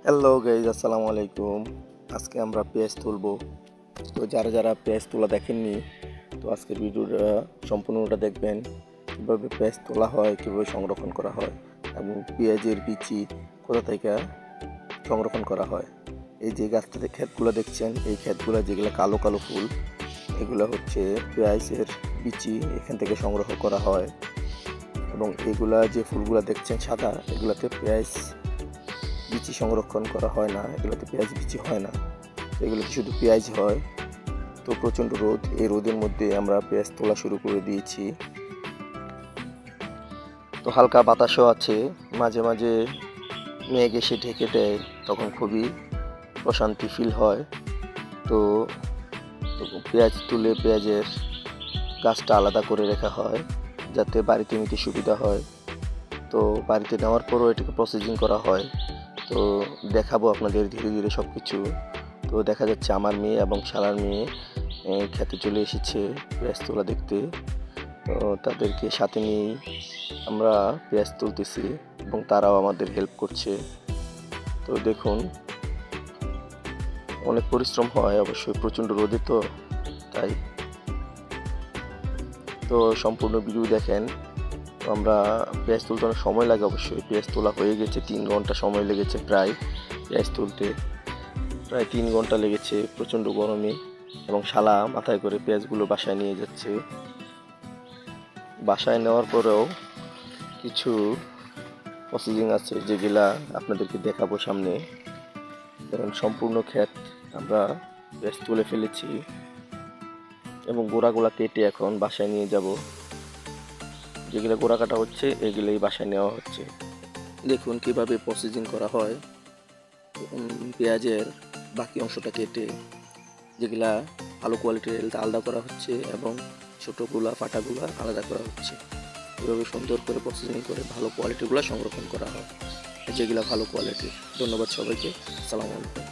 Hello guys, আসসালামু আলাইকুম। আজকে আমরা পেঁয়াজ তুলবো। তো যারা পেঁয়াজ তোলা দেখেননি, তো আজকের ভিডিওটা সম্পূর্ণটা দেখবেন, কীভাবে পেঁয়াজ তোলা হয়, কীভাবে সংরক্ষণ করা হয় এবং পেঁয়াজের বিচি কোথা থেকে সংরক্ষণ করা হয়। এই যে গাছটাতে ক্ষেতগুলো দেখছেন, এই ক্ষেতগুলো যেগুলো কালো কালো ফুল, এগুলো হচ্ছে পেঁয়াজের বিচি, এখান থেকে সংগ্রহ করা হয়। এবং এগুলা যে ফুলগুলো দেখছেন সাদা, এগুলাতে পেঁয়াজ বিচি সংরক্ষণ করা হয় না, এগুলোতে পেঁয়াজ বিচি হয় না, এগুলোতে শুধু পেঁয়াজ হয়। তো প্রচণ্ড রোদ, এই রোদের মধ্যে আমরা পেঁয়াজ তোলা শুরু করে দিয়েছি। তো হালকা বাতাসও আছে, মাঝে মাঝে মেঘ এসে ঢেকে দেয়, তখন খুবই প্রশান্তি ফিল হয়। তো পেঁয়াজ তুলে পেঁয়াজের গাছটা আলাদা করে রাখা হয় যাতে বাড়িতে নিতে সুবিধা হয়। তো বাড়িতে নেওয়ার পরও এটাকে প্রসেসিং করা হয়। তো দেখাবো আপনাদের ধীরে ধীরে সব কিছু। তো দেখা যাচ্ছে আমার মেয়ে এবং শালার মেয়ে খেতে চলে এসেছে পেঁয়াজ তোলা দেখতে। তো তাদেরকে সাথে নিয়েই আমরা পেঁয়াজ তুলতেছি এবং তারাও আমাদের হেল্প করছে। তো দেখুন, অনেক পরিশ্রম হয় অবশ্যই, প্রচণ্ড রোদে তো তাই। তো সম্পূর্ণ ভিডিও দেখেন। তো আমরা পেঁয়াজ তুলতে অনেক সময় লাগে, অবশ্যই পেঁয়াজ তোলা হয়ে গেছে, 3 ঘন্টা সময় লেগেছে প্রায় পেঁয়াজ তুলতে, প্রায় 3 ঘন্টা লেগেছে প্রচণ্ড গরমে। এবং শালা মাথায় করে পেঁয়াজগুলো বাসায় নিয়ে যাচ্ছে। বাসায় নেওয়ার পরেও কিছু প্রসেসিং আছে যেগুলা আপনাদেরকে দেখাবো সামনে। এবং সম্পূর্ণ ক্ষেত আমরা পেঁয়াজ তুলে ফেলেছি এবং গোড়াগুলা কেটে এখন বাসায় নিয়ে যাব। যেগুলো গোড়া কাটা হচ্ছে এগুলোই বাসায় নেওয়া হচ্ছে। দেখুন কিভাবে প্রসেসিং করা হয়। পেঁয়াজের বাকি অংশটা কেটে যেগুলা ভালো কোয়ালিটির আলাদা করা হচ্ছে এবং ছোটোগুলা ফাটাগুলা আলাদা করা হচ্ছে। এভাবে সুন্দর করে প্রসেসিং করে ভালো কোয়ালিটিগুলো সংরক্ষণ করা হয়, যেগুলা ভালো কোয়ালিটির। ধন্যবাদ সবাইকে, আসসালামু আলাইকুম।